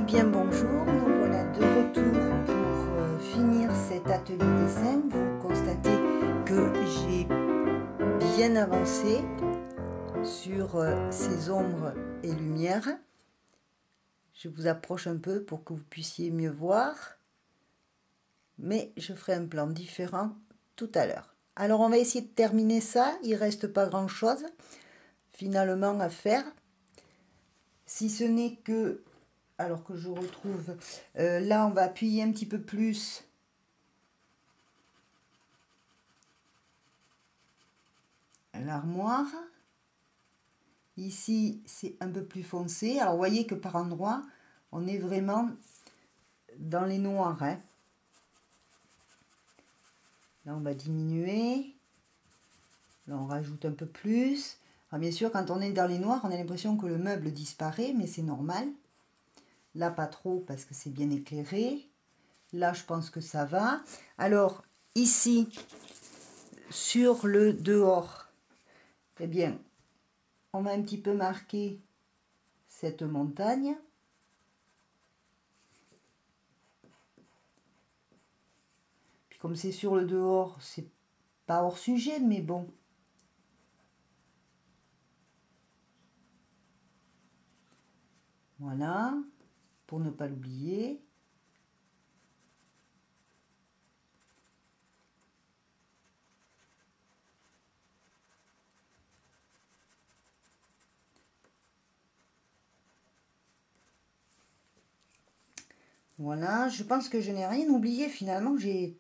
Eh bien bonjour, nous voilà de retour pour finir cet atelier dessin. Vous constatez que j'ai bien avancé sur ces ombres et lumières. Je vous approche un peu pour que vous puissiez mieux voir, mais je ferai un plan différent tout à l'heure. Alors on va essayer de terminer ça, il ne reste pas grand chose finalement à faire, si ce n'est que, alors que je retrouve, là on va appuyer un petit peu plus l'armoire. Ici c'est un peu plus foncé, alors vous voyez que par endroits on est vraiment dans les noirs, hein. Là on va diminuer, là on rajoute un peu plus. Alors bien sûr quand on est dans les noirs on a l'impression que le meuble disparaît, mais c'est normal. Là pas trop parce que c'est bien éclairé. Là je pense que ça va. Alors ici sur le dehors, eh bien on va un petit peu marquer cette montagne. Puis comme c'est sur le dehors, c'est pas hors sujet, mais bon. Voilà, pour ne pas l'oublier. Voilà, je pense que je n'ai rien oublié finalement, j'ai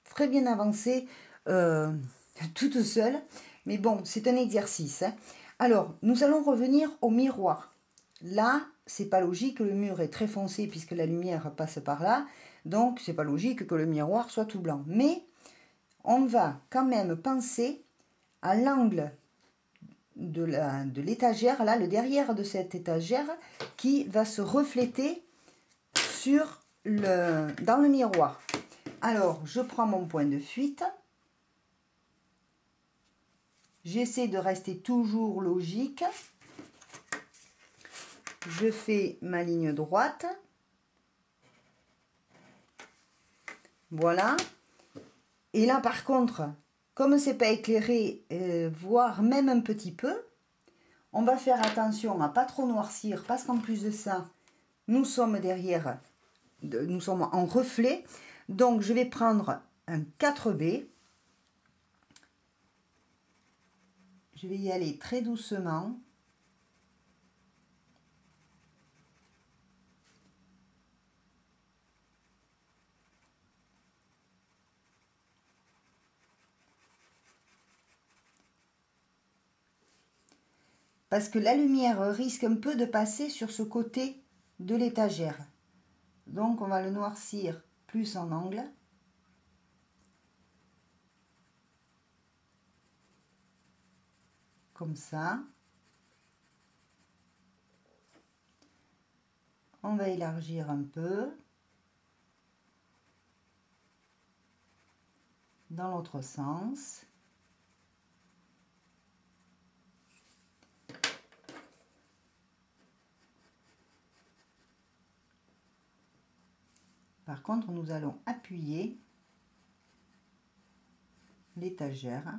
très bien avancé toute seule. Mais bon, c'est un exercice, hein. Alors, nous allons revenir au miroir. Là, c'est pas logique, le mur est très foncé puisque la lumière passe par là. Donc, c'est pas logique que le miroir soit tout blanc. Mais, on va quand même penser à l'angle de l'étagère, là, le derrière de cette étagère, qui va se refléter dans le miroir. Alors, je prends mon point de fuite. J'essaie de rester toujours logique. Je fais ma ligne droite. Voilà. Et là, par contre, comme c'est pas éclairé, voire même un petit peu, on va faire attention à pas trop noircir parce qu'en plus de ça, nous sommes derrière, nous sommes en reflet. Donc, je vais prendre un 4B. Je vais y aller très doucement. Parce que la lumière risque un peu de passer sur ce côté de l'étagère. Donc, on va le noircir plus en angle. Comme ça. On va élargir un peu. Dans l'autre sens. Par contre, nous allons appuyer l'étagère.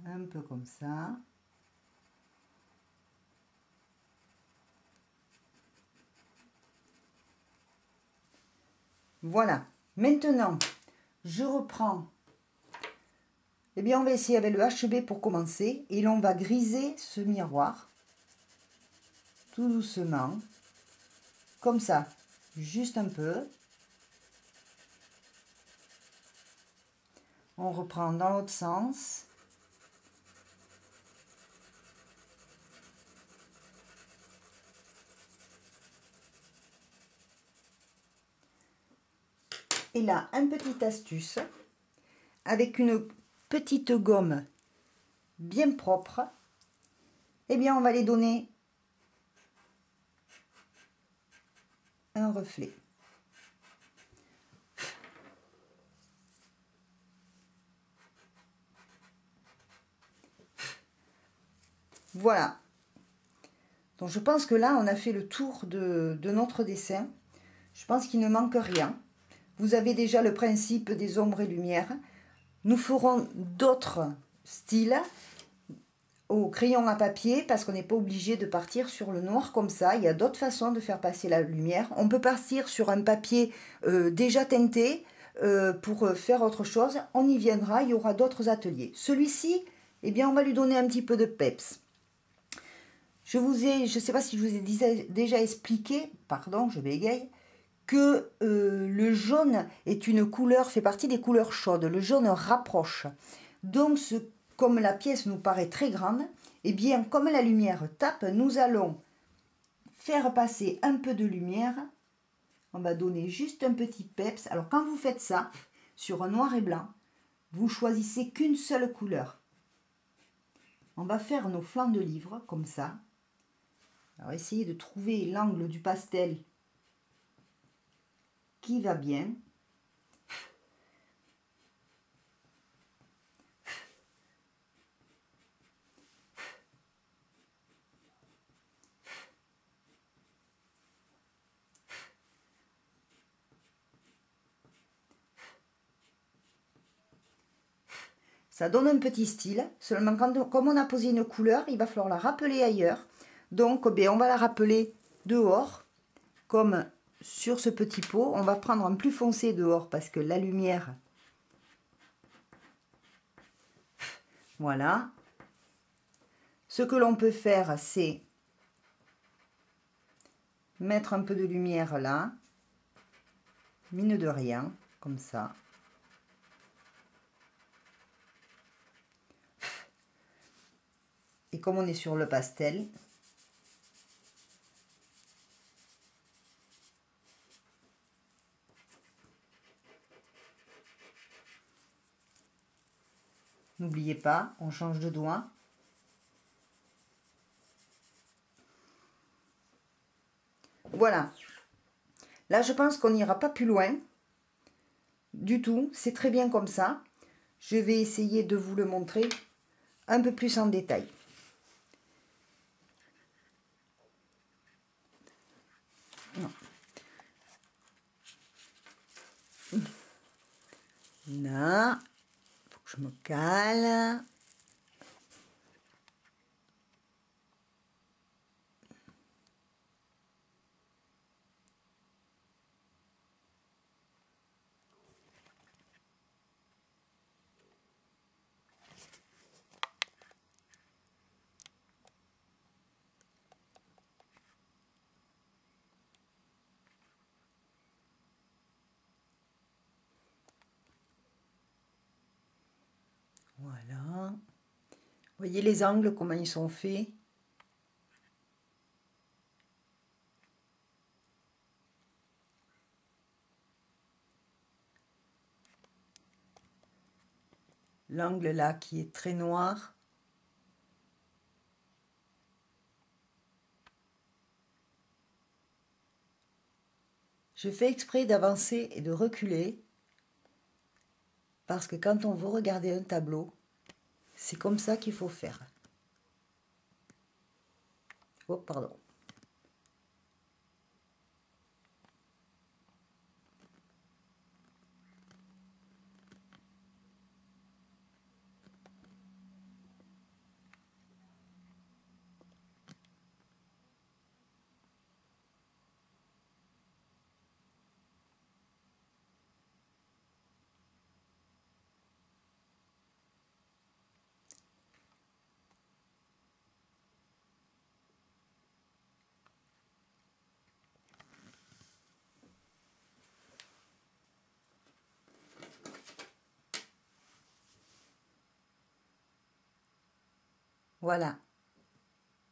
Un peu comme ça. Voilà. Maintenant, je reprends. Eh bien, on va essayer avec le HB pour commencer. Et l'on va griser ce miroir. Tout doucement. Comme ça. Juste un peu. On reprend dans l'autre sens. Et là, une petite astuce, avec une petite gomme bien propre, eh bien, on va les donner un reflet. Voilà. Donc je pense que là, on a fait le tour de notre dessin. Je pense qu'il ne manque rien. Vous avez déjà le principe des ombres et lumières. Nous ferons d'autres styles au crayon à papier parce qu'on n'est pas obligé de partir sur le noir comme ça. Il y a d'autres façons de faire passer la lumière. On peut partir sur un papier déjà teinté pour faire autre chose. On y viendra, il y aura d'autres ateliers. Celui-ci, eh bien, on va lui donner un petit peu de peps. Je ne sais pas si je vous ai déjà expliqué, pardon, je bégaye, que le jaune est une couleur, fait partie des couleurs chaudes. Le jaune rapproche. Donc, comme la pièce nous paraît très grande, eh bien, comme la lumière tape, nous allons faire passer un peu de lumière. On va donner juste un petit peps. Alors, quand vous faites ça, sur un noir et blanc, vous choisissez qu'une seule couleur. On va faire nos flancs de livre, comme ça. Alors, essayez de trouver l'angle du pastel qui va bien. Ça donne un petit style, seulement comme on a posé une couleur, il va falloir la rappeler ailleurs. Donc, on va la rappeler dehors, comme sur ce petit pot. On va prendre un plus foncé dehors parce que la lumière... Voilà. Ce que l'on peut faire, c'est mettre un peu de lumière là, mine de rien, comme ça. Et comme on est sur le pastel, n'oubliez pas, on change de doigt. Voilà. Là, je pense qu'on n'ira pas plus loin du tout. C'est très bien comme ça. Je vais essayer de vous le montrer un peu plus en détail. Non. Là, faut que je me cale. Voilà. Voyez les angles, comment ils sont faits. L'angle là qui est très noir. Je fais exprès d'avancer et de reculer parce que quand on veut regarder un tableau, c'est comme ça qu'il faut faire. Oh, pardon. Voilà.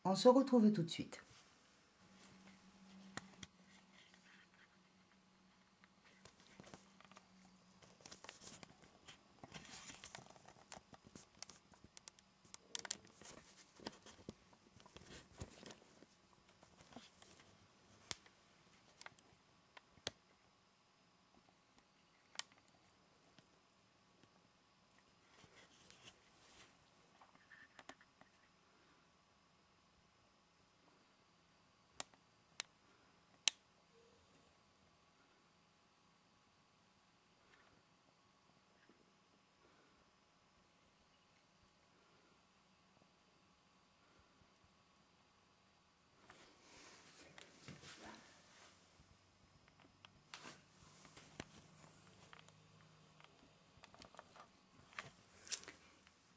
On se retrouve tout de suite.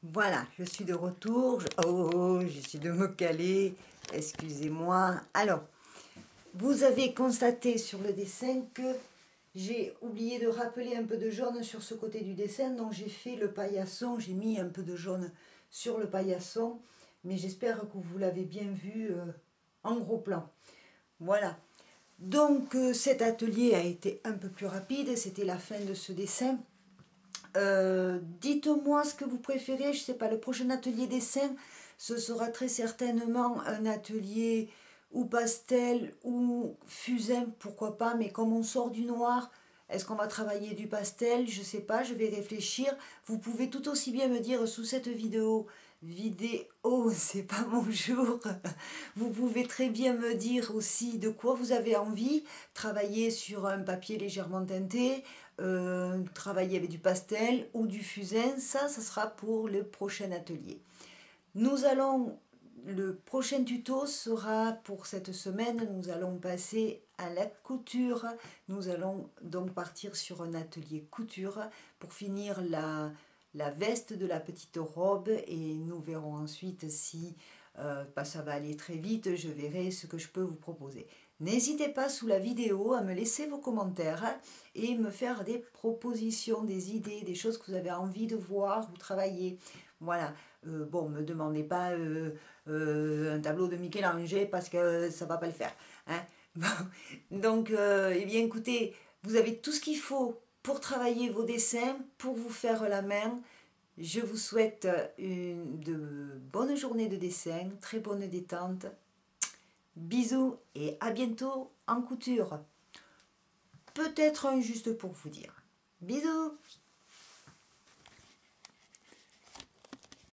Voilà, je suis de retour. Oh, j'essaie de me caler. Excusez-moi. Alors, vous avez constaté sur le dessin que j'ai oublié de rappeler un peu de jaune sur ce côté du dessin. Donc, j'ai fait le paillasson. J'ai mis un peu de jaune sur le paillasson. Mais j'espère que vous l'avez bien vu en gros plan. Voilà. Donc, cet atelier a été un peu plus rapide. C'était la fin de ce dessin. Dites-moi ce que vous préférez, je sais pas, le prochain atelier dessin, ce sera très certainement un atelier ou pastel ou fusain, pourquoi pas, mais comme on sort du noir, est-ce qu'on va travailler du pastel? Je sais pas, je vais réfléchir. Vous pouvez tout aussi bien me dire sous cette vidéo, c'est pas mon jour. Vous pouvez très bien me dire aussi de quoi vous avez envie, travailler sur un papier légèrement teinté, travailler avec du pastel ou du fusain, ça sera pour le prochain atelier. Le prochain tuto sera pour cette semaine, nous allons passer à la couture. Nous allons donc partir sur un atelier couture pour finir la veste de la petite robe et nous verrons ensuite si ça va aller très vite, je verrai ce que je peux vous proposer. N'hésitez pas sous la vidéo à me laisser vos commentaires et me faire des propositions, des idées, des choses que vous avez envie de voir ou travailler. Voilà, bon, me demandez pas un tableau de Michel-Anger parce que ça va pas le faire. Hein. Bon, donc, eh bien écoutez, vous avez tout ce qu'il faut pour travailler vos dessins, pour vous faire la main. Je vous souhaite de bonnes journées de dessin, très bonne détente. Bisous et à bientôt en couture. Peut-être un juste pour vous dire. Bisous!